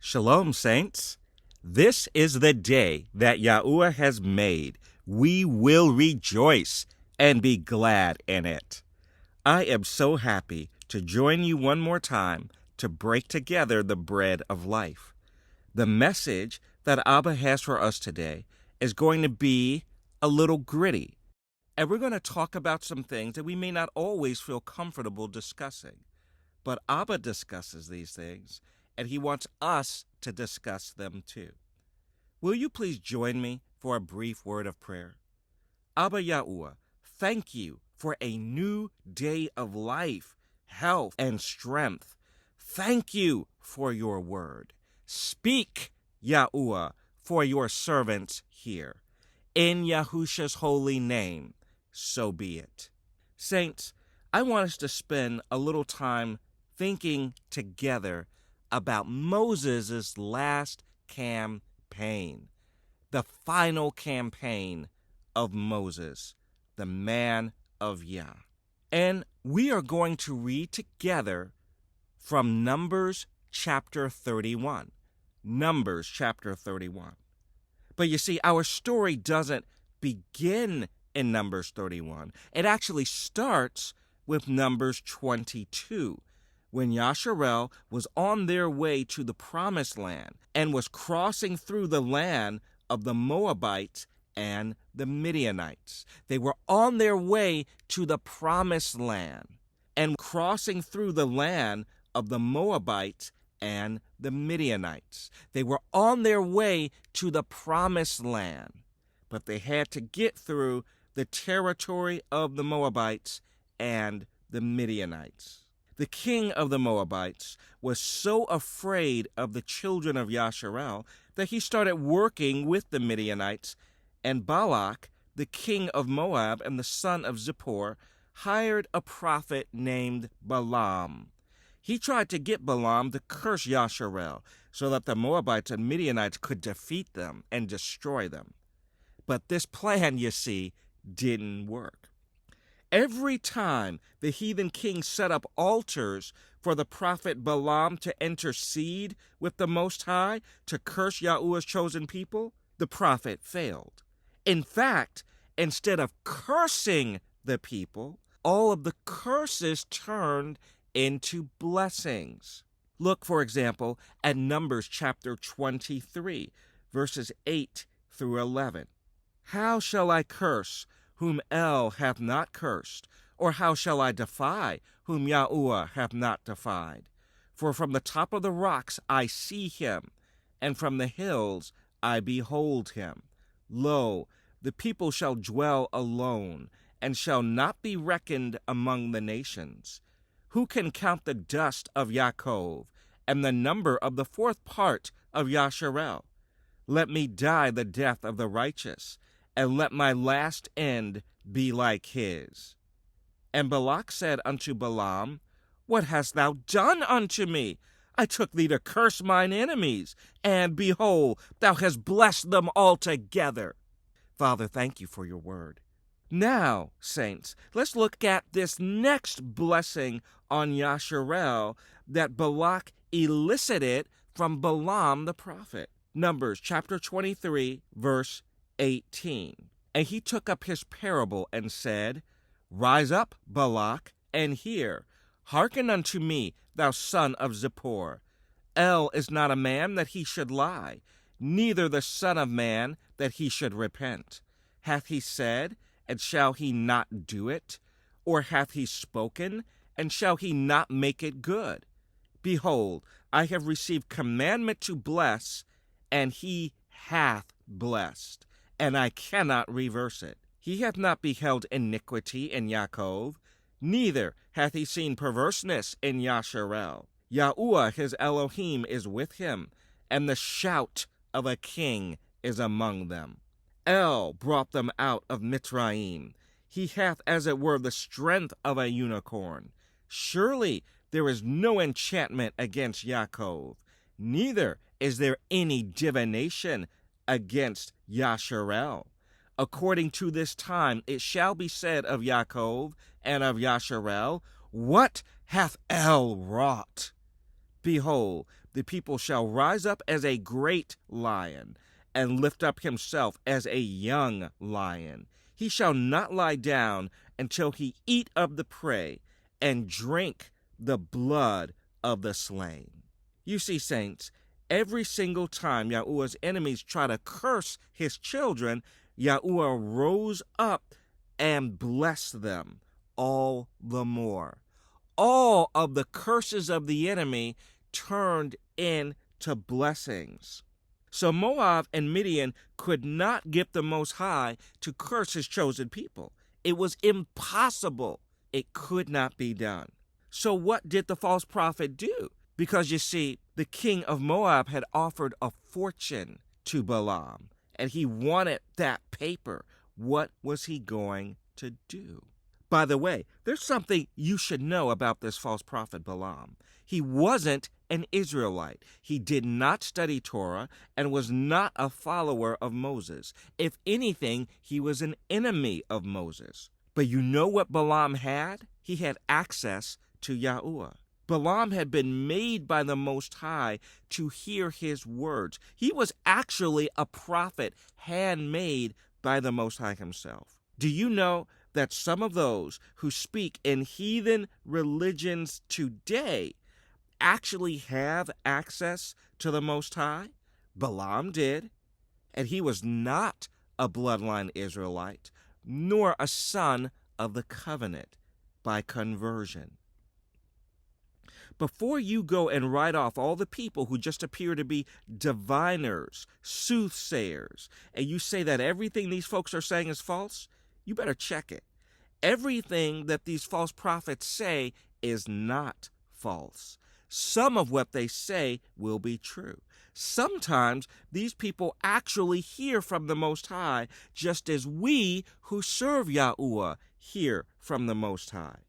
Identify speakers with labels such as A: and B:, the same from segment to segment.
A: Shalom, saints. This is the day that Yahuwah has made. We will rejoice and be glad in it. I am so happy to join you one more time to break together the bread of life. The message that Abba has for us today is going to be a little gritty, and we're going to talk about some things that we may not always feel comfortable discussing. But Abba discusses these things, and he wants us to discuss them too. Will you please join me for a brief word of prayer? Abba Yahuwah, thank you for a new day of life, health, and strength. Thank you for your word. Speak, Yahuwah, for your servants here. In Yahusha's holy name, so be it. Saints, I want us to spend a little time thinking together about Moses' last campaign, the final campaign of Moses, the man of Yah. And we are going to read together from Numbers chapter 31. Numbers chapter 31. But you see, our story doesn't begin in Numbers 31. It actually starts with Numbers 22, when Yasharel was on their way to the Promised Land and was crossing through the land of the Moabites and the Midianites. They were on their way to the Promised Land and crossing through the land of the Moabites and the Midianites. They were on their way to the Promised Land, but they had to get through the territory of the Moabites and the Midianites. The king of the Moabites was so afraid of the children of Yasharel that he started working with the Midianites, and Balak, the king of Moab and the son of Zippor, hired a prophet named Balaam. He tried to get Balaam to curse Yasharel so that the Moabites and Midianites could defeat them and destroy them. But this plan, you see, didn't work. Every time the heathen king set up altars for the prophet Balaam to intercede with the Most High to curse Yahuwah's chosen people, the prophet failed. In fact, instead of cursing the people, all of the curses turned into blessings. Look, for example, at Numbers chapter 23, verses 8 through 11. How shall I curse whom El hath not cursed? Or how shall I defy whom Yahuwah hath not defied? For from the top of the rocks I see him, and from the hills I behold him. Lo, the people shall dwell alone, and shall not be reckoned among the nations. Who can count the dust of Yaakov, and the number of the fourth part of Yasharel? Let me die the death of the righteous, and let my last end be like his. And Balak said unto Balaam, What hast thou done unto me? I took thee to curse mine enemies, and behold, thou hast blessed them altogether. Father, thank you for your word. Now, saints, let's look at this next blessing on Yasharel that Balak elicited from Balaam the prophet. Numbers chapter 23, verse 18. And he took up his parable and said, Rise up, Balak, and hear. Hearken unto me, thou son of Zippor. El is not a man that he should lie, neither the son of man that he should repent. Hath he said, and shall he not do it? Or hath he spoken, and shall he not make it good? Behold, I have received commandment to bless, and he hath blessed, and I cannot reverse it. He hath not beheld iniquity in Yaakov, neither hath he seen perverseness in Yasharel. Yahuwah his Elohim is with him, and the shout of a king is among them. El brought them out of Mitzrayim. He hath as it were the strength of a unicorn. Surely there is no enchantment against Yaakov, neither is there any divination against Yasharel. According to this time it shall be said of Yaakov and of Yasharel, What hath El wrought? Behold, the people shall rise up as a great lion, and lift up himself as a young lion. He shall not lie down until he eat of the prey, and drink the blood of the slain. You see, saints, every single time Yahuwah's enemies try to curse his children, Yahuwah rose up and blessed them all the more. All of the curses of the enemy turned into blessings. So Moab and Midian could not get the Most High to curse his chosen people. It was impossible. It could not be done. So what did the false prophet do? Because you see, the king of Moab had offered a fortune to Balaam, and he wanted that paper. What was he going to do? By the way, there's something you should know about this false prophet Balaam. He wasn't an Israelite. He did not study Torah and was not a follower of Moses. If anything, he was an enemy of Moses. But you know what Balaam had? He had access to Yahuwah. Balaam had been made by the Most High to hear his words. He was actually a prophet handmade by the Most High himself. Do you know that some of those who speak in heathen religions today actually have access to the Most High? Balaam did, and he was not a bloodline Israelite, nor a son of the covenant by conversion. Before you go and write off all the people who just appear to be diviners, soothsayers, and you say that everything these folks are saying is false, you better check it. Everything that these false prophets say is not false. Some of what they say will be true. Sometimes these people actually hear from the Most High, just as we who serve Yahuwah hear from the Most High.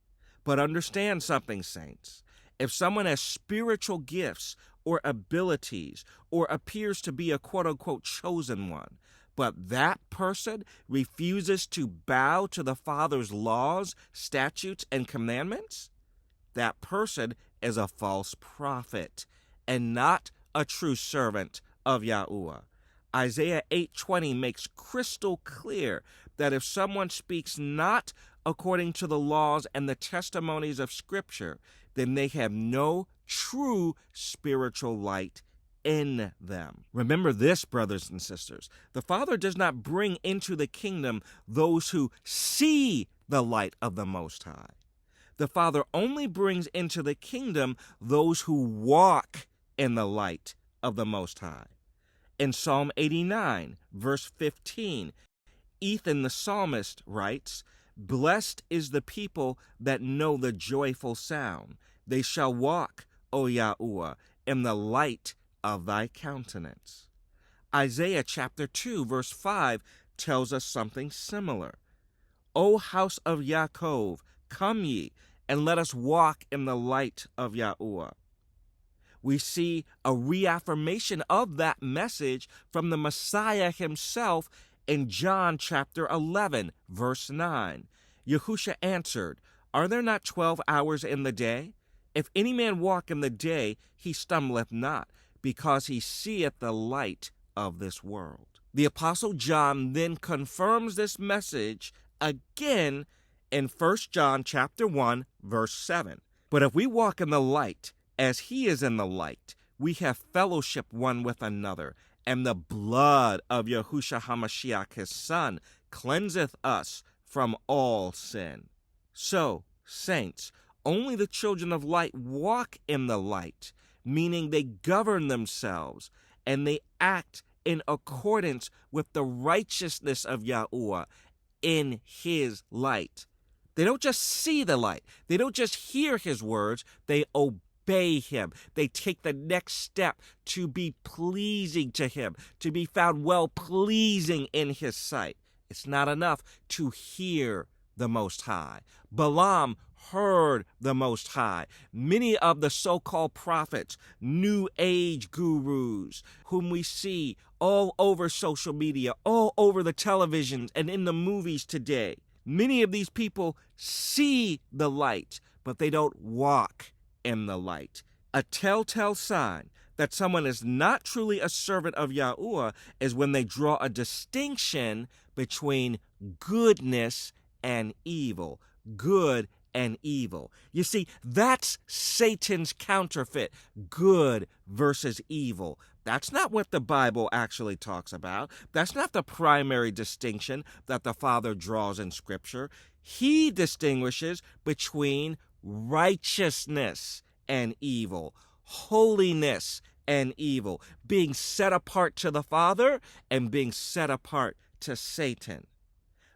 A: But understand something, saints. If someone has spiritual gifts or abilities or appears to be a quote-unquote chosen one, but that person refuses to bow to the Father's laws, statutes, and commandments, that person is a false prophet and not a true servant of Yahuwah. Isaiah 8:20 makes crystal clear that if someone speaks not according to the laws and the testimonies of Scripture, then they have no true spiritual light in them. Remember this, brothers and sisters. The Father does not bring into the kingdom those who see the light of the Most High. The Father only brings into the kingdom those who walk in the light of the Most High. In Psalm 89, verse 15, Ethan the psalmist writes, "Blessed is the people that know the joyful sound. They shall walk, O Yahuwah, in the light of thy countenance." Isaiah chapter 2, verse 5 tells us something similar. "O house of Yaakov, come ye, and let us walk in the light of Yahuwah." We see a reaffirmation of that message from the Messiah himself in John chapter 11, verse 9. Yahusha answered, "Are there not 12 hours in the day? If any man walk in the day, he stumbleth not, because he seeth the light of this world." The Apostle John then confirms this message again in 1 John chapter 1, verse 7. "But if we walk in the light, as he is in the light, we have fellowship one with another, and the blood of Yahusha HaMashiach, his Son, cleanseth us from all sin." So, saints, only the children of light walk in the light, meaning they govern themselves and they act in accordance with the righteousness of Yahuwah in his light. They don't just see the light. They don't just hear his words. They obey him. They take the next step to be pleasing to him, to be found well pleasing in his sight. It's not enough to hear the Most High. Balaam heard the Most High. Many of the so-called prophets, New Age gurus, whom we see all over social media, all over the televisions and in the movies today, many of these people see the light, but they don't walk in the light. A telltale sign that someone is not truly a servant of Yahuwah is when they draw a distinction between goodness and evil. Good and evil. You see, that's Satan's counterfeit. Good versus evil. That's not what the Bible actually talks about. That's not the primary distinction that the Father draws in Scripture. He distinguishes between righteousness and evil, holiness and evil, being set apart to the Father and being set apart to Satan.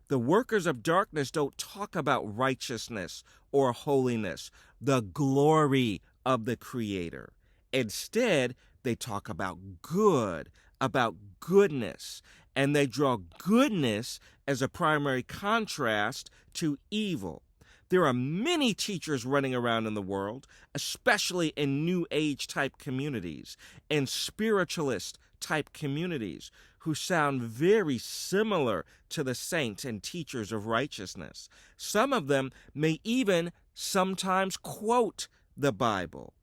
A: The workers of darkness don't talk about righteousness or holiness, the glory of the Creator. Instead, they talk about good, about goodness, and they draw goodness as a primary contrast to evil. There are many teachers running around in the world, especially in New Age type communities and spiritualist type communities, who sound very similar to the saints and teachers of righteousness. Some of them may even sometimes quote the Bible.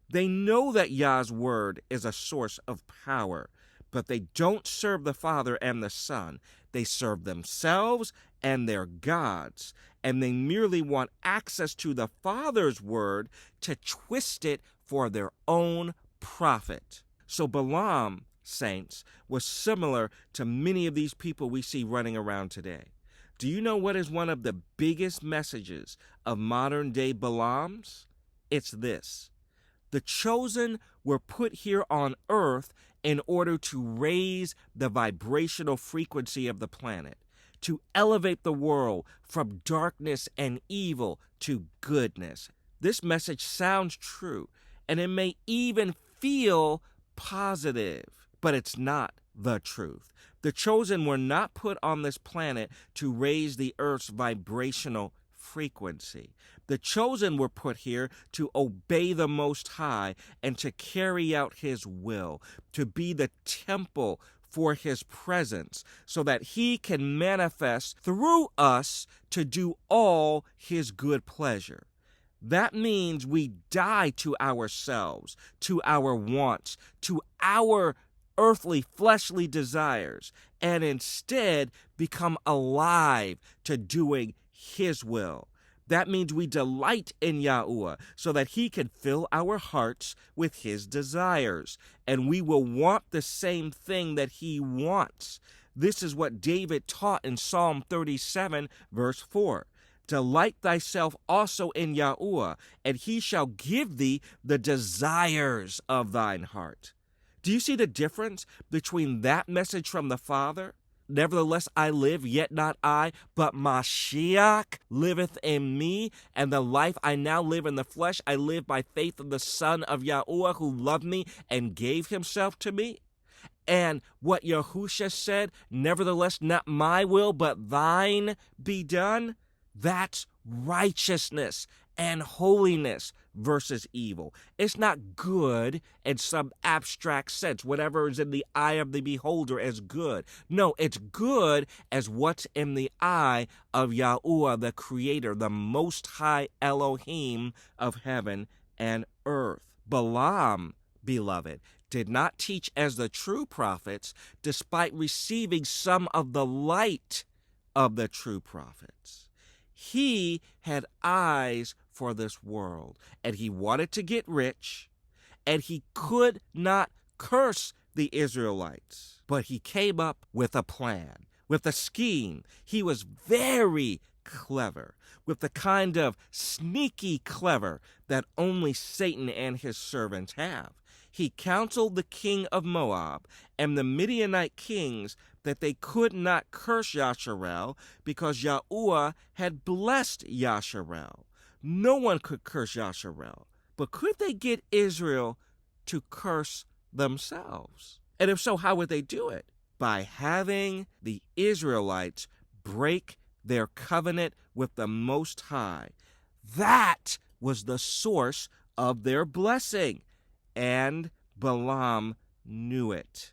A: They know that Yah's word is a source of power, but they don't serve the Father and the Son. They serve themselves and their gods, and they merely want access to the Father's word to twist it for their own profit. So Balaam, saints, was similar to many of these people we see running around today. Do you know what is one of the biggest messages of modern day Balaams? It's this: the chosen were put here on earth in order to raise the vibrational frequency of the planet, to elevate the world from darkness and evil to goodness. This message sounds true, and it may even feel positive, but it's not the truth. The chosen were not put on this planet to raise the earth's vibrational frequency. The chosen were put here to obey the Most High and to carry out His will, to be the temple for His presence, so that He can manifest through us to do all His good pleasure. That means we die to ourselves, to our wants, to our earthly, fleshly desires, and instead become alive to doing His will. That means we delight in Yahuwah so that He can fill our hearts with His desires, and we will want the same thing that He wants. This is what David taught in Psalm 37, verse 4. Delight thyself also in Yahuwah, and He shall give thee the desires of thine heart. Do you see the difference between that message from the Father? Nevertheless I live, yet not I, but Mashiach liveth in me, and the life I now live in the flesh, I live by faith in the Son of Yahuwah, who loved me and gave Himself to me. And what Yahusha said, nevertheless not my will, but thine be done, that's righteousness and holiness versus evil. It's not good in some abstract sense, whatever is in the eye of the beholder as good. No, it's good as what's in the eye of Yahuwah, the Creator, the Most High Elohim of heaven and earth. Balaam, beloved, did not teach as the true prophets, despite receiving some of the light of the true prophets. He had eyes for this world, and he wanted to get rich, and he could not curse the Israelites. But he came up with a plan, with a scheme. He was very clever, with the kind of sneaky clever that only Satan and his servants have. He counseled the king of Moab and the Midianite kings that they could not curse Yasharel because Yahuwah had blessed Yasharel. No one could curse Yasharel, but could they get Israel to curse themselves? And if so, how would they do it? By having the Israelites break their covenant with the Most High. That was the source of their blessing, and Balaam knew it.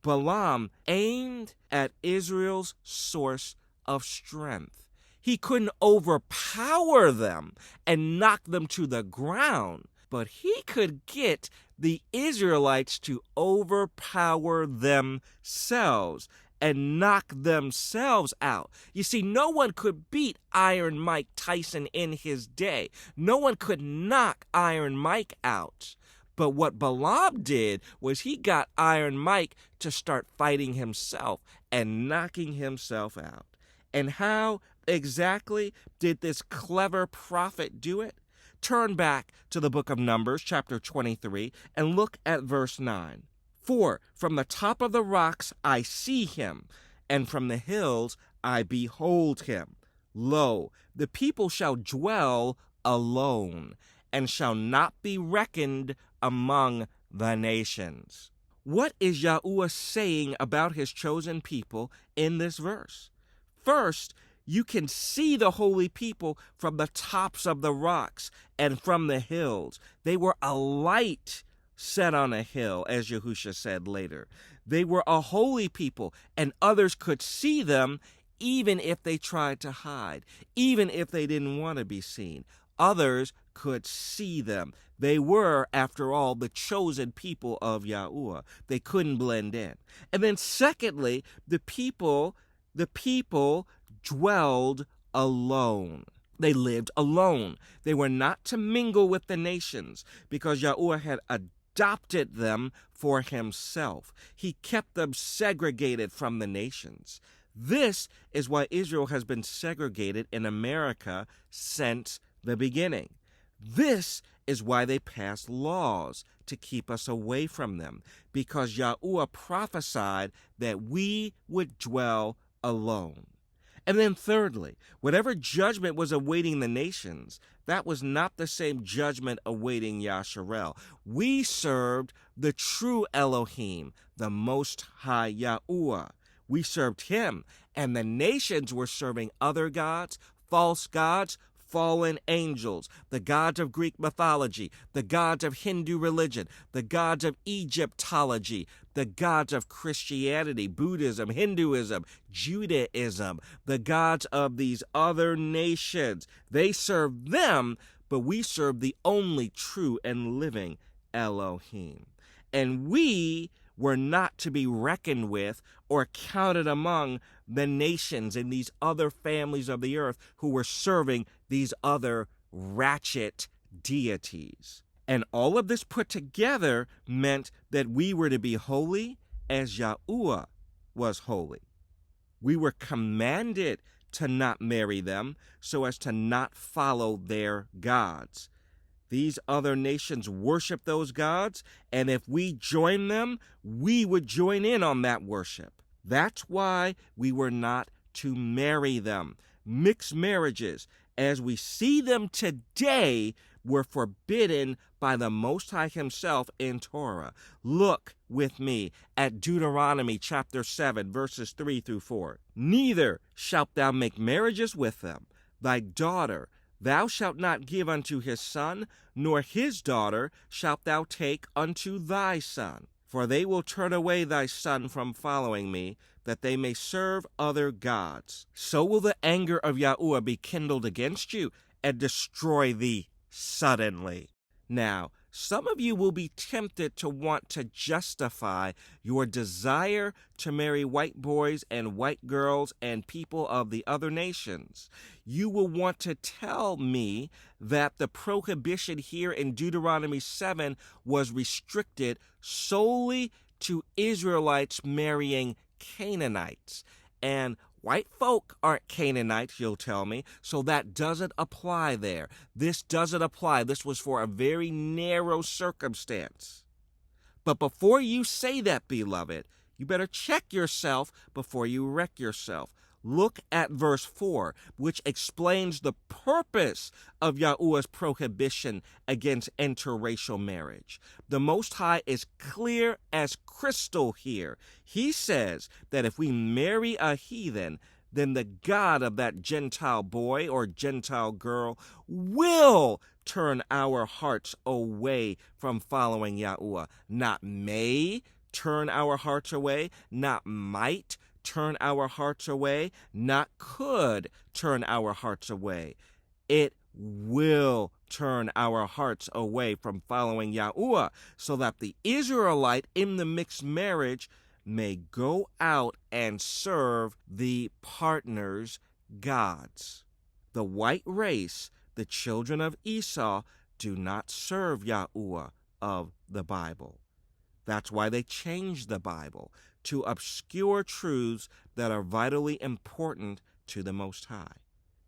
A: Balaam aimed at Israel's source of strength. He couldn't overpower them and knock them to the ground, but he could get the Israelites to overpower themselves and knock themselves out. You see, no one could beat Iron Mike Tyson in his day. No one could knock Iron Mike out. But what Balaam did was he got Iron Mike to start fighting himself and knocking himself out. And how exactly did this clever prophet do it? Turn back to the book of Numbers, chapter 23, and look at verse 9. For from the top of the rocks I see him, and from the hills I behold him. Lo, the people shall dwell alone, and shall not be reckoned among the nations. What is Yahuwah saying about his chosen people in this verse? First, you can see the holy people from the tops of the rocks and from the hills. They were a light set on a hill, as Yahusha said later. They were a holy people, and others could see them even if they tried to hide, even if they didn't want to be seen. Others could see them. They were, after all, the chosen people of Yahuwah. They couldn't blend in. And then secondly, the people dwelled alone. They lived alone. They were not to mingle with the nations because Yahuwah had adopted them for himself. He kept them segregated from the nations. This is why Israel has been segregated in America since the beginning. This is why they passed laws to keep us away from them, because Yahuwah prophesied that we would dwell alone. And then thirdly, whatever judgment was awaiting the nations, that was not the same judgment awaiting Yasharel. We served the true Elohim, the Most High Yahuwah. We served him, and the nations were serving other gods, false gods, fallen angels, the gods of Greek mythology, the gods of Hindu religion, the gods of Egyptology, the gods of Christianity, Buddhism, Hinduism, Judaism, the gods of these other nations. They serve them, but we serve the only true and living Elohim. And we were not to be reckoned with or counted among the nations and these other families of the earth who were serving these other ratchet deities. And all of this put together meant that we were to be holy as Yahuwah was holy. We were commanded to not marry them so as to not follow their gods. These other nations worship those gods, and if we join them, we would join in on that worship. That's why we were not to marry them. Mixed marriages, as we see them today, were forbidden by the Most High himself in Torah. Look with me at Deuteronomy chapter 7, verses 3 through 4. Neither shalt thou make marriages with them. Thy daughter thou shalt not give unto his son, nor his daughter shalt thou take unto thy son. For they will turn away thy son from following me, that they may serve other gods. So will the anger of Yahuwah be kindled against you, and destroy thee suddenly. Now, some of you will be tempted to want to justify your desire to marry white boys and white girls and people of the other nations. You will want to tell me that the prohibition here in Deuteronomy 7 was restricted solely to Israelites marrying Canaanites. And white folk aren't Canaanites, you'll tell me, so that doesn't apply there. This doesn't apply. This was for a very narrow circumstance. But before you say that, beloved, you better check yourself before you wreck yourself. Look at verse 4, which explains the purpose of Yahuwah's prohibition against interracial marriage. The Most High is clear as crystal here. He says that if we marry a heathen, then the God of that Gentile boy or Gentile girl will turn our hearts away from following Yahuwah. Not may turn our hearts away, not might turn our hearts away, not could turn our hearts away. It will turn our hearts away from following Yahuwah, so that the Israelite in the mixed marriage may go out and serve the partner's gods. The white race, the children of Esau, do not serve Yahuwah of the Bible. That's why they changed the Bible to obscure truths that are vitally important to the Most High,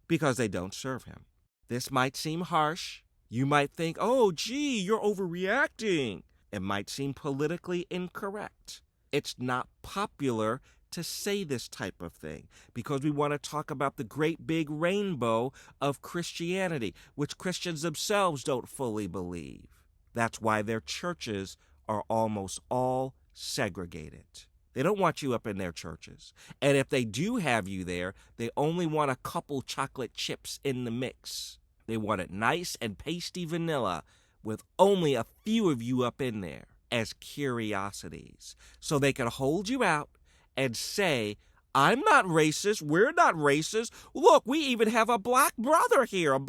A: because they don't serve him. This might seem harsh. You might think, oh, gee, you're overreacting. It might seem politically incorrect. It's not popular to say this type of thing because we want to talk about the great big rainbow of Christianity, which Christians themselves don't fully believe. That's why their churches are almost all segregated. They don't want you up in their churches. And if they do have you there, they only want a couple chocolate chips in the mix. They want it nice and pasty vanilla with only a few of you up in there as curiosities. So they can hold you out and say, I'm not racist. We're not racist. Look, we even have a black brother here,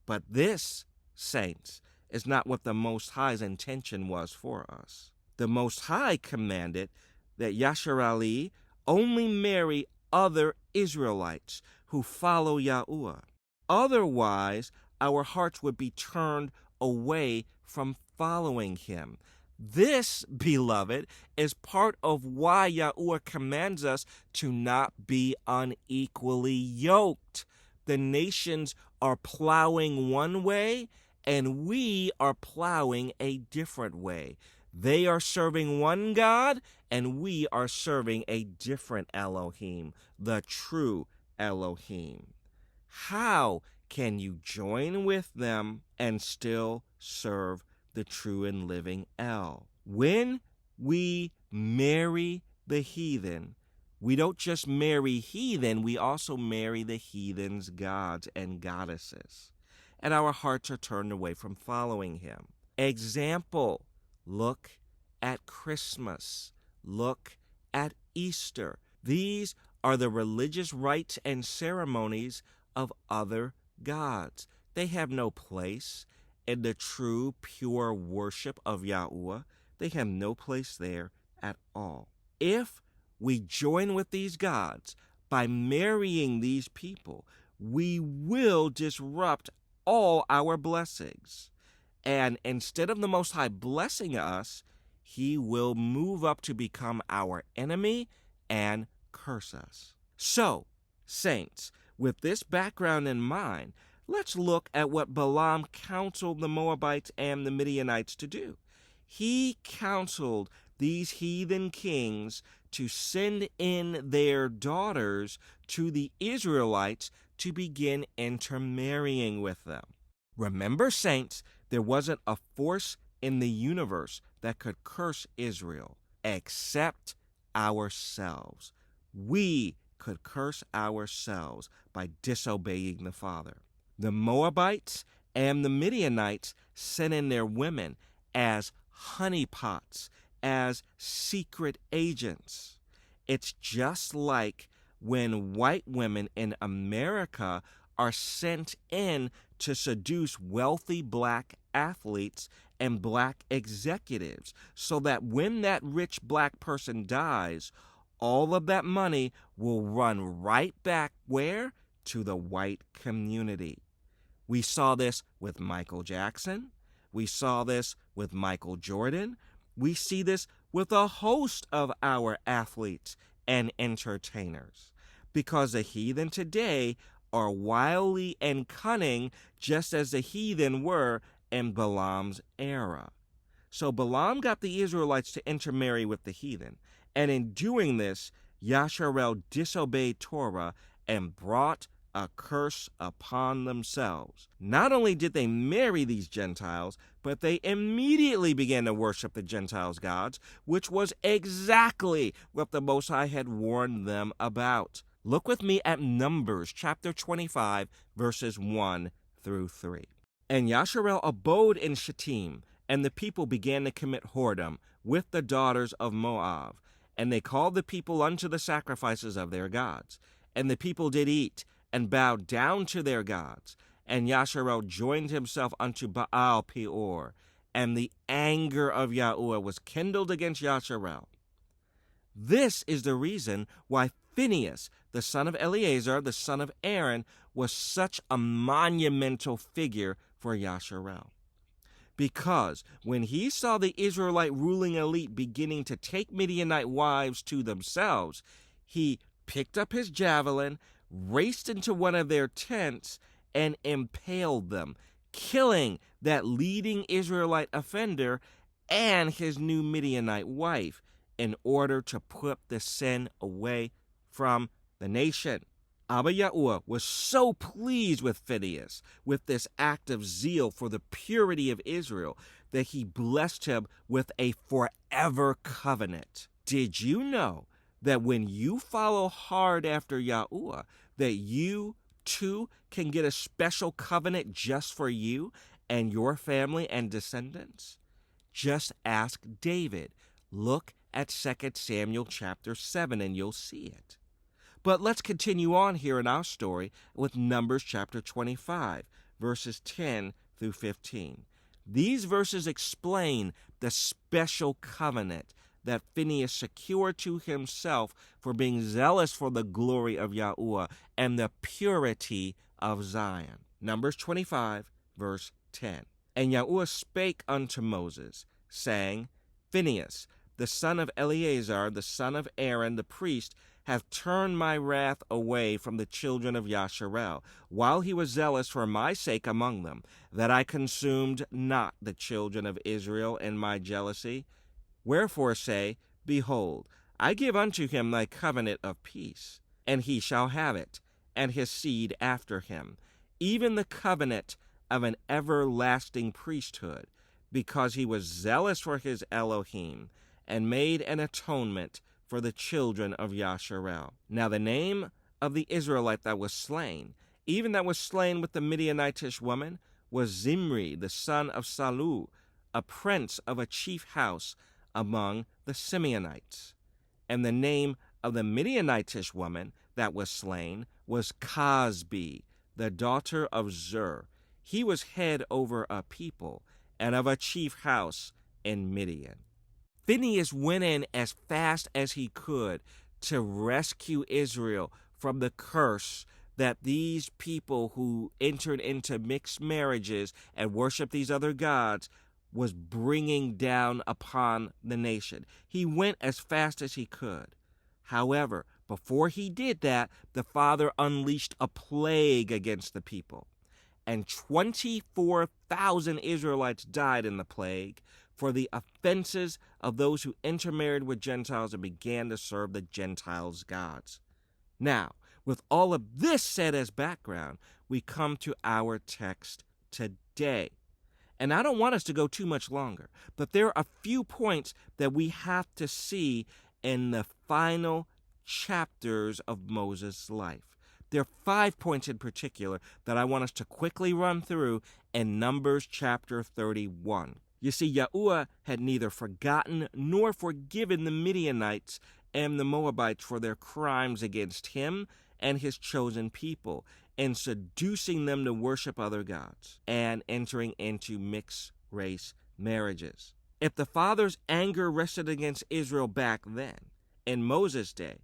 A: But this, saints, is not what the Most High's intention was for us. The Most High commanded that Yasharali only marry other Israelites who follow Yahuwah. Otherwise, our hearts would be turned away from following him. This, beloved, is part of why Yahuwah commands us to not be unequally yoked. The nations are plowing one way, and we are plowing a different way. They are serving one God, and we are serving a different Elohim, the true Elohim. How can you join with them and still serve the true and living El? When we marry the heathen, we don't just marry heathen, we also marry the heathen's gods and goddesses. And our hearts are turned away from following him. Example, look at Christmas. Look at Easter. These are the religious rites and ceremonies of other gods. They have no place in the true, pure worship of Yahuwah. They have no place there at all. If we join with these gods by marrying these people, we will disrupt all our blessings. And instead of the Most High blessing us, he will move up to become our enemy and curse us. So, saints, with this background in mind, let's look at what Balaam counseled the Moabites and the Midianites to do. He counseled these heathen kings to send in their daughters to the Israelites to begin intermarrying with them. Remember, saints, there wasn't a force in the universe that could curse Israel except ourselves. We could curse ourselves by disobeying the Father. The Moabites and the Midianites sent in their women as honeypots, as secret agents. It's just like when white women in America are sent in to seduce wealthy black athletes and black executives, so that when that rich black person dies, all of that money will run right back where? To the white community. We saw this with Michael Jackson. We saw this with Michael Jordan. We see this with a host of our athletes and entertainers. Because the heathen today are wily and cunning, just as the heathen were in Balaam's era. So Balaam got the Israelites to intermarry with the heathen. And in doing this, Yasharel disobeyed Torah and brought a curse upon themselves. Not only did they marry these Gentiles, but they immediately began to worship the Gentiles' gods, which was exactly what the Most High had warned them about. Look with me at Numbers chapter 25, verses 1 through 3. And Yasharel abode in Shittim, and the people began to commit whoredom with the daughters of Moab. And they called the people unto the sacrifices of their gods. And the people did eat, and bowed down to their gods. And Yasharel joined himself unto Baal Peor, and the anger of Yahuwah was kindled against Yasharel. This is the reason why Phinehas, the son of Eleazar, the son of Aaron, was such a monumental figure for Yasharel. Because when he saw the Israelite ruling elite beginning to take Midianite wives to themselves, he picked up his javelin, raced into one of their tents, and impaled them, killing that leading Israelite offender and his new Midianite wife in order to put the sin away from the nation. Abba Yahuwah was so pleased with Phinehas, with this act of zeal for the purity of Israel, that he blessed him with a forever covenant. Did you know that when you follow hard after Yahuwah, that you too can get a special covenant just for you and your family and descendants? Just ask David. Look at 2 Samuel chapter 7 and you'll see it. But let's continue on here in our story with Numbers chapter 25, verses 10 through 15. These verses explain the special covenant that Phinehas secured to himself for being zealous for the glory of Yahuwah and the purity of Zion. Numbers 25, verse 10. And Yahuwah spake unto Moses, saying, Phinehas, the son of Eleazar, the son of Aaron, the priest, hath turned my wrath away from the children of Yasharel, while he was zealous for my sake among them, that I consumed not the children of Israel in my jealousy. Wherefore say, Behold, I give unto him thy covenant of peace, and he shall have it, and his seed after him, even the covenant of an everlasting priesthood, because he was zealous for his Elohim, and made an atonement for the children of Yasharel. Now the name of the Israelite that was slain, even that was slain with the Midianitish woman, was Zimri, the son of Salu, a prince of a chief house among the Simeonites. And the name of the Midianitish woman that was slain was Cosbi, the daughter of Zur. He was head over a people and of a chief house in Midian. Phinehas went in as fast as he could to rescue Israel from the curse that these people who entered into mixed marriages and worshiped these other gods was bringing down upon the nation. He went as fast as he could. However, before he did that, the Father unleashed a plague against the people. And 24,000 Israelites died in the plague for the offenses of those who intermarried with Gentiles and began to serve the Gentiles' gods. Now, with all of this said as background, we come to our text today. And I don't want us to go too much longer, but there are a few points that we have to see in the final chapters of Moses' life. There are 5 points in particular that I want us to quickly run through in Numbers chapter 31. You see, Yahuwah had neither forgotten nor forgiven the Midianites and the Moabites for their crimes against him and his chosen people, in seducing them to worship other gods and entering into mixed-race marriages. If the Father's anger rested against Israel back then, in Moses' day,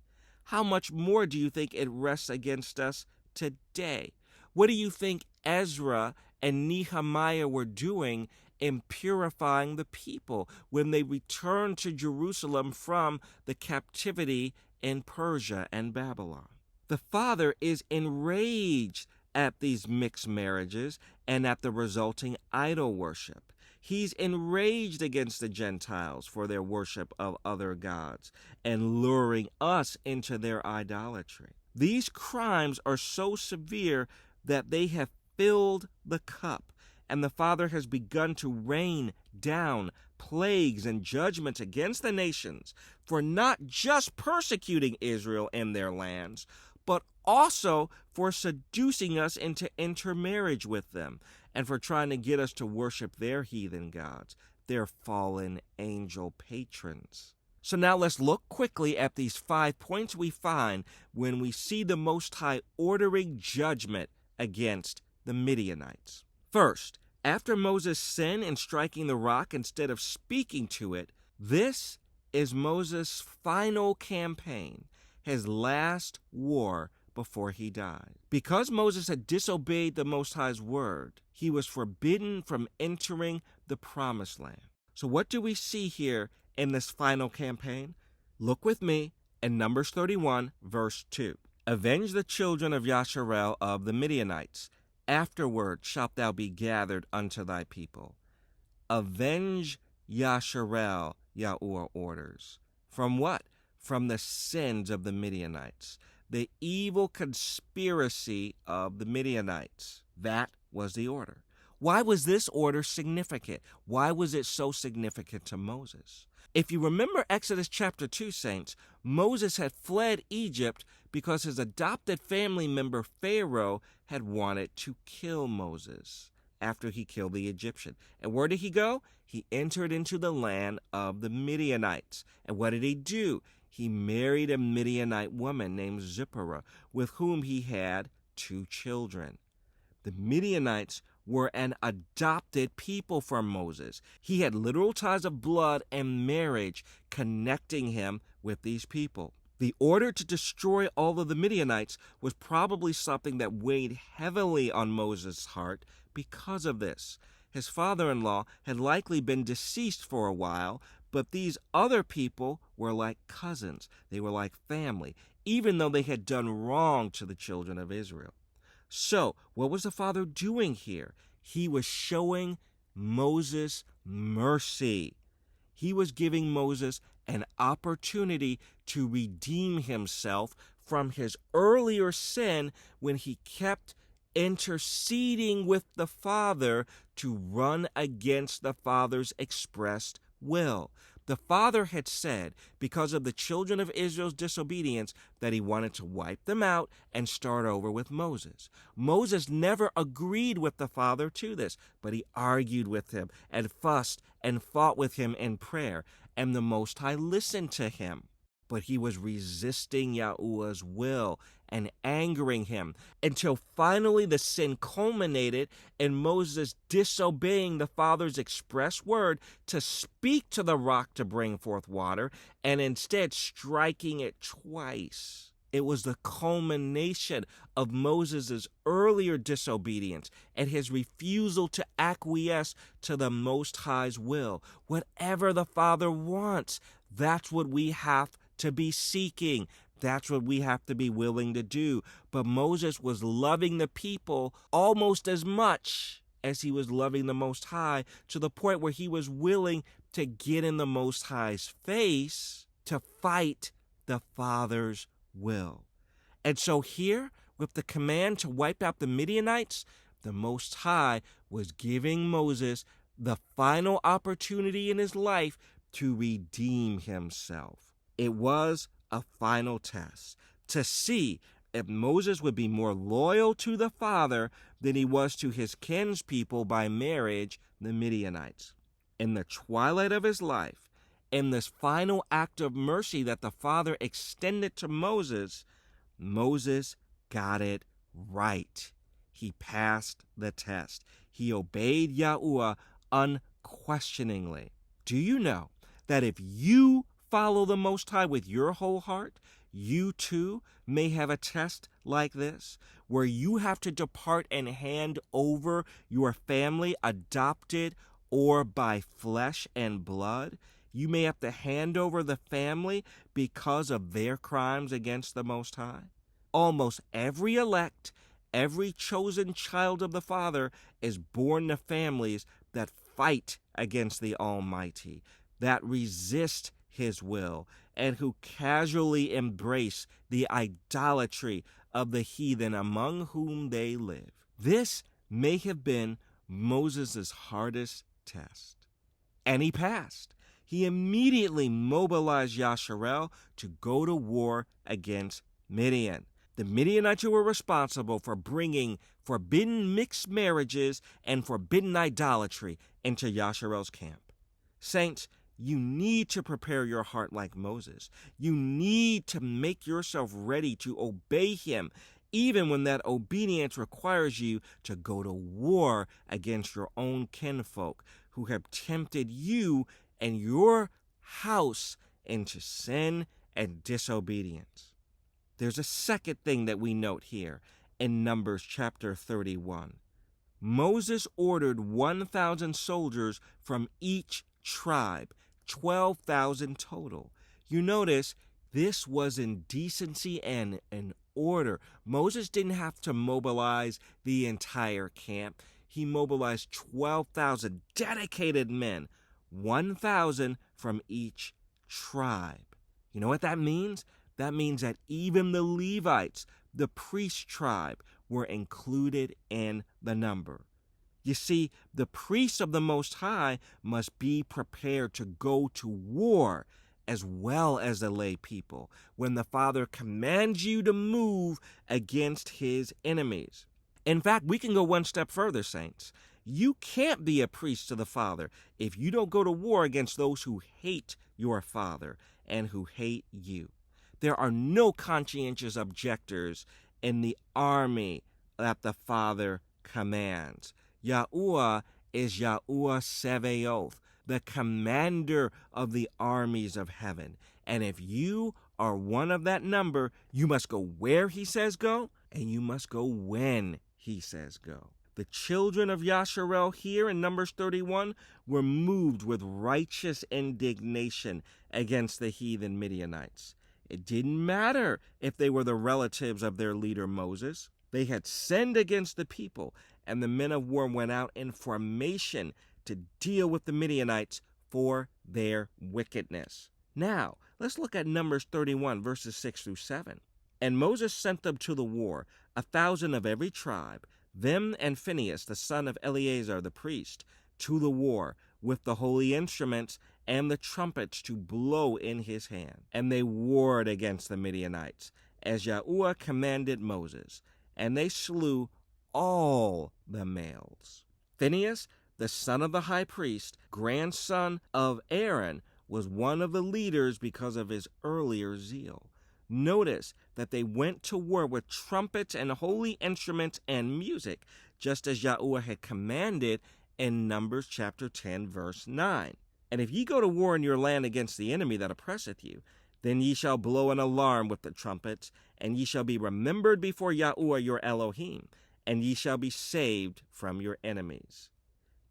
A: how much more do you think it rests against us today? What do you think Ezra and Nehemiah were doing in purifying the people when they returned to Jerusalem from the captivity in Persia and Babylon? The Father is enraged at these mixed marriages and at the resulting idol worship. He's enraged against the Gentiles for their worship of other gods and luring us into their idolatry. These crimes are so severe that they have filled the cup, and the Father has begun to rain down plagues and judgments against the nations for not just persecuting Israel in their lands, but also for seducing us into intermarriage with them and for trying to get us to worship their heathen gods, their fallen angel patrons. So now let's look quickly at these 5 points we find when we see the Most High ordering judgment against the Midianites. First, after Moses' sin in striking the rock instead of speaking to it, this is Moses' final campaign, his last war before he died. Because Moses had disobeyed the Most High's word, he was forbidden from entering the Promised Land. So what do we see here in this final campaign? Look with me in Numbers 31, verse 2. Avenge the children of Yasharel of the Midianites. Afterward shalt thou be gathered unto thy people. Avenge Yasharel, Yahuwah orders. From what? From the sins of the Midianites, the evil conspiracy of the Midianites. That was the order. Why was this order significant? Why was it so significant to Moses? If you remember Exodus chapter 2, saints, Moses had fled Egypt because his adopted family member Pharaoh had wanted to kill Moses after he killed the Egyptian. And where did he go? He entered into the land of the Midianites. And what did he do? He married a Midianite woman named Zipporah, with whom he had 2 children. The Midianites were an adopted people for Moses. He had literal ties of blood and marriage connecting him with these people. The order to destroy all of the Midianites was probably something that weighed heavily on Moses' heart because of this. His father-in-law had likely been deceased for a while, but these other people were like cousins. They were like family, even though they had done wrong to the children of Israel. So, what was the Father doing here? He was showing Moses mercy. He was giving Moses an opportunity to redeem himself from his earlier sin when he kept interceding with the Father to run against the Father's expressed will. The Father had said, because of the children of Israel's disobedience, that he wanted to wipe them out and start over with Moses. Moses never agreed with the Father to this, but he argued with him and fussed and fought with him in prayer, and the Most High listened to him. But he was resisting Yahuwah's will and angering him until finally the sin culminated in Moses disobeying the Father's express word to speak to the rock to bring forth water and instead striking it twice. It was the culmination of Moses' earlier disobedience and his refusal to acquiesce to the Most High's will. Whatever the Father wants, that's what we have to be seeking. That's what we have to be willing to do. But Moses was loving the people almost as much as he was loving the Most High, to the point where he was willing to get in the Most High's face to fight the Father's will. And so here, with the command to wipe out the Midianites, the Most High was giving Moses the final opportunity in his life to redeem himself. It was a final test to see if Moses would be more loyal to the Father than he was to his kinspeople by marriage, the Midianites. In the twilight of his life, in this final act of mercy that the Father extended to Moses, Moses got it right. He passed the test. He obeyed Yahuwah unquestioningly. Do you know that if you follow the Most High with your whole heart, you too may have a test like this, where you have to depart and hand over your family, adopted or by flesh and blood? You may have to hand over the family because of their crimes against the Most High. Almost every elect, every chosen child of the Father is born to families that fight against the Almighty, that resist His will, and who casually embrace the idolatry of the heathen among whom they live. This may have been Moses' hardest test. And he passed. He immediately mobilized Yasharel to go to war against Midian. The Midianites were responsible for bringing forbidden mixed marriages and forbidden idolatry into Yasharel's camp. Saints, You need to prepare your heart like Moses. You need to make yourself ready to obey him, even when that obedience requires you to go to war against your own kinfolk who have tempted you and your house into sin and disobedience. There's a second thing that we note here in Numbers chapter 31. Moses ordered 1,000 soldiers from each tribe, 12,000 total. You notice this was in decency and in order. Moses didn't have to mobilize the entire camp. He mobilized 12,000 dedicated men, 1,000 from each tribe. You know what that means? That means that even the Levites, the priest tribe, were included in the number. You see, the priests of the Most High must be prepared to go to war as well as the lay people when the Father commands you to move against his enemies. In fact, we can go one step further, saints. You can't be a priest to the Father if you don't go to war against those who hate your Father and who hate you. There are no conscientious objectors in the army that the Father commands. YAHUAH is YAHUAH Sevaoth, the commander of the armies of heaven. And if you are one of that number, you must go where he says go, and you must go when he says go. The children of Yasharel here in Numbers 31 were moved with righteous indignation against the heathen Midianites. It didn't matter if they were the relatives of their leader Moses. They had sinned against the people, and the men of war went out in formation to deal with the Midianites for their wickedness. Now, let's look at Numbers 31, verses 6 through 7. And Moses sent them to the war, 1,000 of every tribe, them and Phinehas, the son of Eleazar the priest, to the war, with the holy instruments and the trumpets to blow in his hand. And they warred against the Midianites, as YAHUAH commanded Moses, and they slew all the males. Phinehas, the son of the high priest, grandson of Aaron, was one of the leaders because of his earlier zeal. Notice that they went to war with trumpets and holy instruments and music, just as YAHUAH had commanded in Numbers chapter 10, verse 9. And if ye go to war in your land against the enemy that oppresseth you, then ye shall blow an alarm with the trumpets, and ye shall be remembered before YAHUAH your Elohim, and ye shall be saved from your enemies.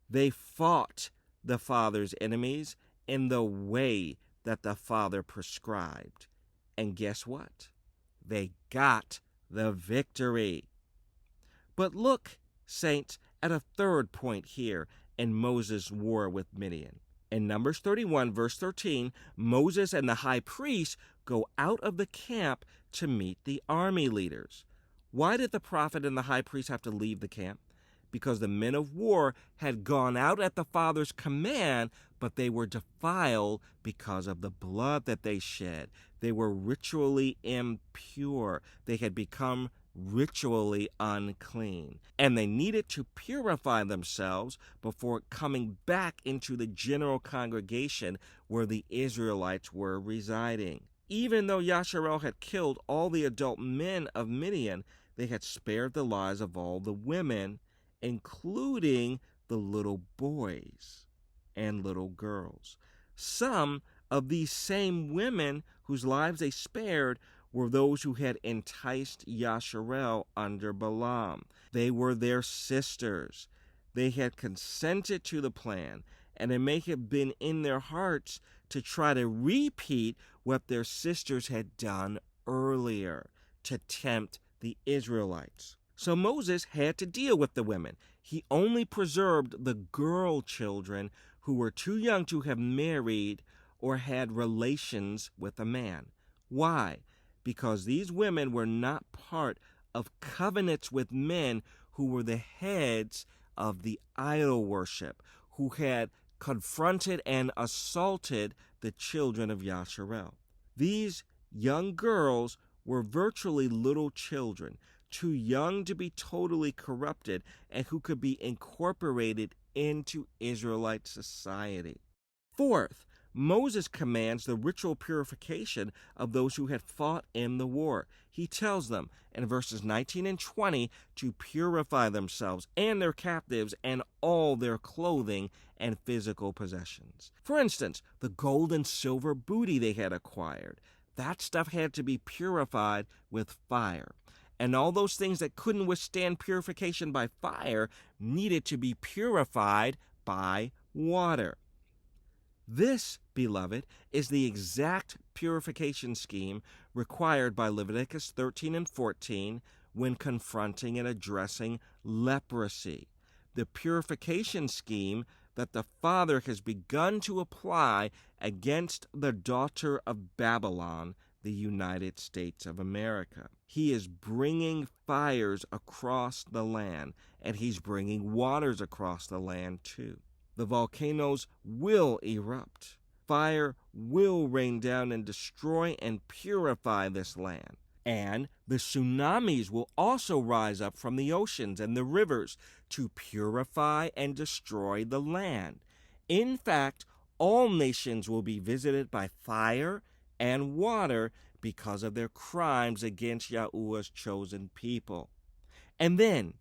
A: They fought the Father's enemies in the way that the Father prescribed. And guess what? They got the victory. But look, saints, at a third point here in Moses' war with Midian. In Numbers 31, verse 13, Moses and the high priest go out of the camp to meet the army leaders. Why did the prophet and the high priest have to leave the camp? Because the men of war had gone out at the Father's command, but they were defiled because of the blood that they shed. They were ritually impure. They had become ritually unclean, and they needed to purify themselves before coming back into the general congregation where the Israelites were residing. Even though Yasharel had killed all the adult men of Midian, they had spared the lives of all the women, including the little boys and little girls. Some of these same women whose lives they spared were those who had enticed Yasharel under Balaam. They were their sisters. They had consented to the plan, and it may have been in their hearts to try to repeat what their sisters had done earlier, to tempt the Israelites. So Moses had to deal with the women. He only preserved the girl children who were too young to have married or had relations with a man. Why? Because these women were not part of covenants with men who were the heads of the idol worship, who had confronted and assaulted the children of Yasharel. These young girls were virtually little children, too young to be totally corrupted, and who could be incorporated into Israelite society. Fourth, Moses commands the ritual purification of those who had fought in the war. He tells them in verses 19 and 20 to purify themselves and their captives and all their clothing and physical possessions. For instance, the gold and silver booty they had acquired. That stuff had to be purified with fire. And all those things that couldn't withstand purification by fire needed to be purified by water. This, beloved, is the exact purification scheme required by Leviticus 13 and 14 when confronting and addressing leprosy. The purification scheme that the Father has begun to apply against the daughter of Babylon, the United States of America. He is bringing fires across the land, and he's bringing waters across the land too. The volcanoes will erupt. Fire will rain down and destroy and purify this land. And the tsunamis will also rise up from the oceans and the rivers to purify and destroy the land. In fact, all nations will be visited by fire and water because of their crimes against Yahuwah's chosen people. And then,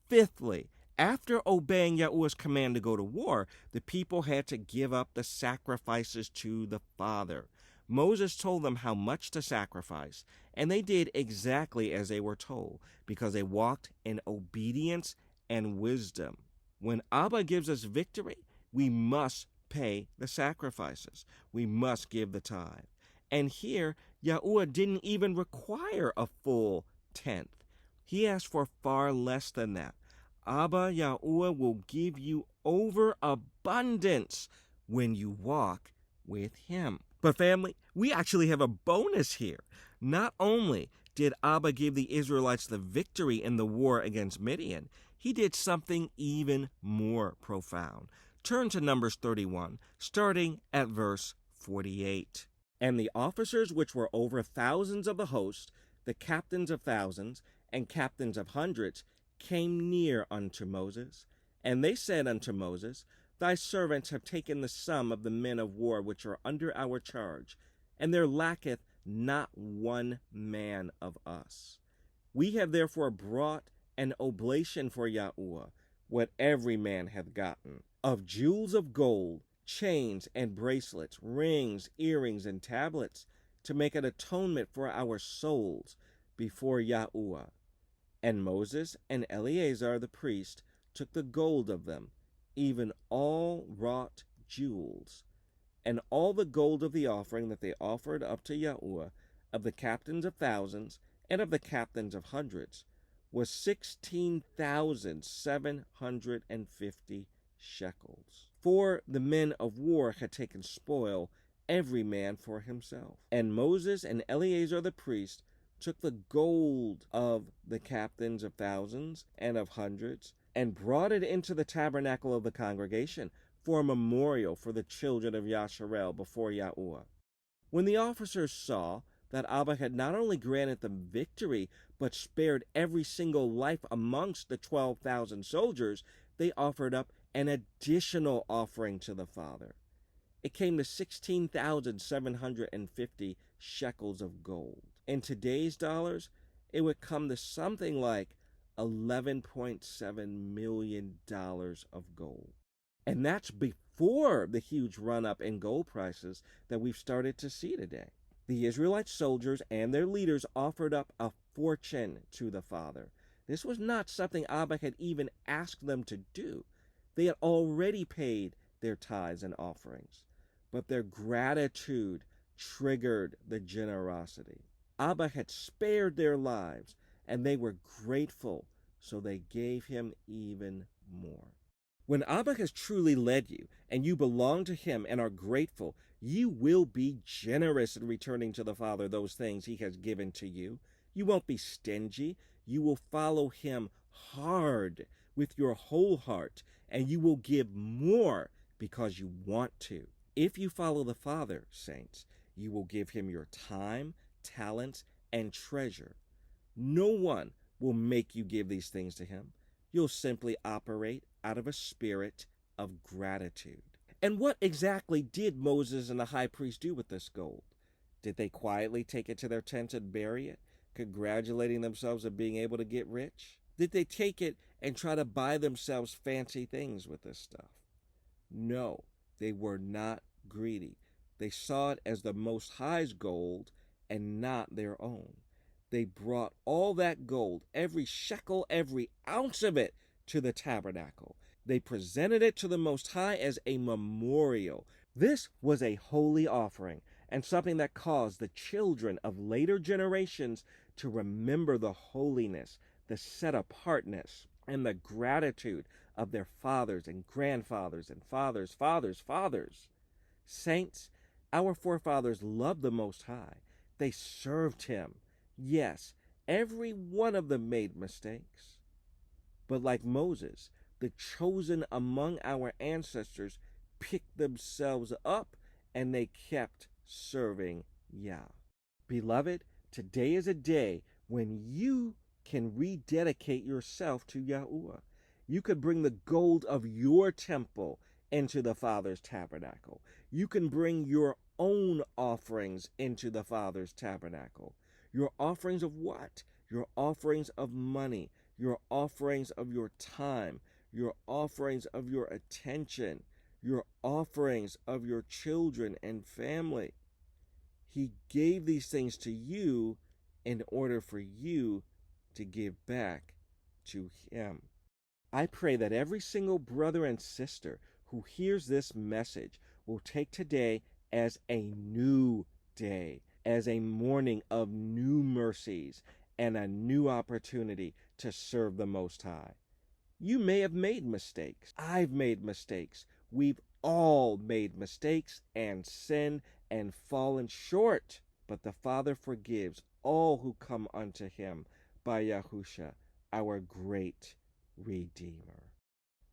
A: fifthly, after obeying Yahuwah's command to go to war, the people had to give up the sacrifices to the Father. Moses told them how much to sacrifice, and they did exactly as they were told, because they walked in obedience and wisdom. When Abba gives us victory, we must pay the sacrifices. We must give the tithe. And here, Yahuwah didn't even require a full tenth. He asked for far less than that. Abba Yahuwah will give you overabundance when you walk with him. But family, we actually have a bonus here. Not only did Abba give the Israelites the victory in the war against Midian, he did something even more profound. Turn to Numbers 31, starting at verse 48. And the officers which were over thousands of the host, the captains of thousands, and captains of hundreds, came near unto Moses. And they said unto Moses, Thy servants have taken the sum of the men of war which are under our charge, and there lacketh not one man of us. We have therefore brought an oblation for Yahuwah, what every man hath gotten, of jewels of gold, chains and bracelets, rings, earrings, and tablets, to make an atonement for our souls before Yahuwah. And Moses and Eleazar the priest took the gold of them, even all wrought jewels, and all the gold of the offering that they offered up to Yahuwah, of the captains of thousands and of the captains of hundreds, was 16,750 shekels. For the men of war had taken spoil, every man for himself. And Moses and Eleazar the priest took the gold of the captains of thousands and of hundreds, and brought it into the tabernacle of the congregation for a memorial for the children of Yasharel before Yahuwah. When the officers saw that Abba had not only granted them victory, but spared every single life amongst the 12,000 soldiers, they offered up an additional offering to the Father. It came to 16,750 shekels of gold. In today's dollars, it would come to something like $11.7 million of gold. And that's before the huge run-up in gold prices that we've started to see today. The Israelite soldiers and their leaders offered up a fortune to the Father. This was not something Abba had even asked them to do. They had already paid their tithes and offerings, but their gratitude triggered the generosity. Abba had spared their lives, and they were grateful, so they gave him even more. When Abba has truly led you, and you belong to him and are grateful, you will be generous in returning to the Father those things he has given to you. You won't be stingy. You will follow him hard with your whole heart, and you will give more because you want to. If you follow the Father, saints, you will give him your time, talents, and treasure. No one will make you give these things to him. You'll simply operate out of a spirit of gratitude. And what exactly did Moses and the high priest do with this gold? Did they quietly take it to their tent and bury it, congratulating themselves on being able to get rich? Did they take it and try to buy themselves fancy things with this stuff? No, they were not greedy. They saw it as the Most High's gold and not their own. They brought all that gold, every shekel, every ounce of it, to the tabernacle. They presented it to the Most High as a memorial. This was a holy offering and something that caused the children of later generations to remember the holiness, the set-apartness, and the gratitude of their fathers and grandfathers and fathers. Saints, our forefathers loved the Most High. They served Him. Yes, every one of them made mistakes. But like Moses, the chosen among our ancestors picked themselves up and they kept serving Yah. Beloved, today is a day when you can rededicate yourself to Yahuwah. You could bring the gold of your temple into the Father's tabernacle. You can bring your own offerings into the Father's tabernacle. Your offerings of what? Your offerings of money, your offerings of your time, your offerings of your attention, your offerings of your children and family. He gave these things to you in order for you to give back to Him. I pray that every single brother and sister who hears this message will take today as a new day, as a morning of new mercies and a new opportunity to serve the Most High. You may have made mistakes. I've made mistakes. We've all made mistakes and sinned and fallen short. But the Father forgives all who come unto Him by Yahusha, our great Redeemer.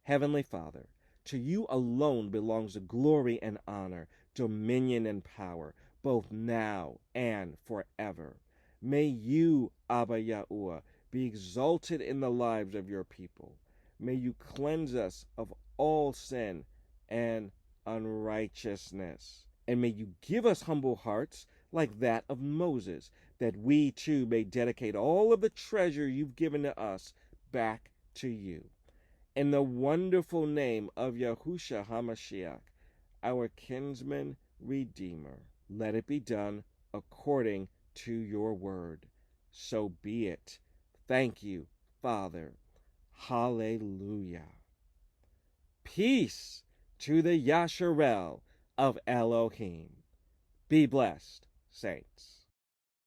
A: Heavenly Father, to You alone belongs the glory and honor, dominion and power, both now and forever. May You, Abba Yahuwah, be exalted in the lives of Your people. May You cleanse us of all sin and unrighteousness. And may You give us humble hearts like that of Moses, that we too may dedicate all of the treasure You've given to us back to You. In the wonderful name of Yahusha HaMashiach, our kinsman Redeemer, let it be done according to Your word. So be it. Thank You, Father. Hallelujah. Peace to the Yasharel of Elohim. Be blessed, saints.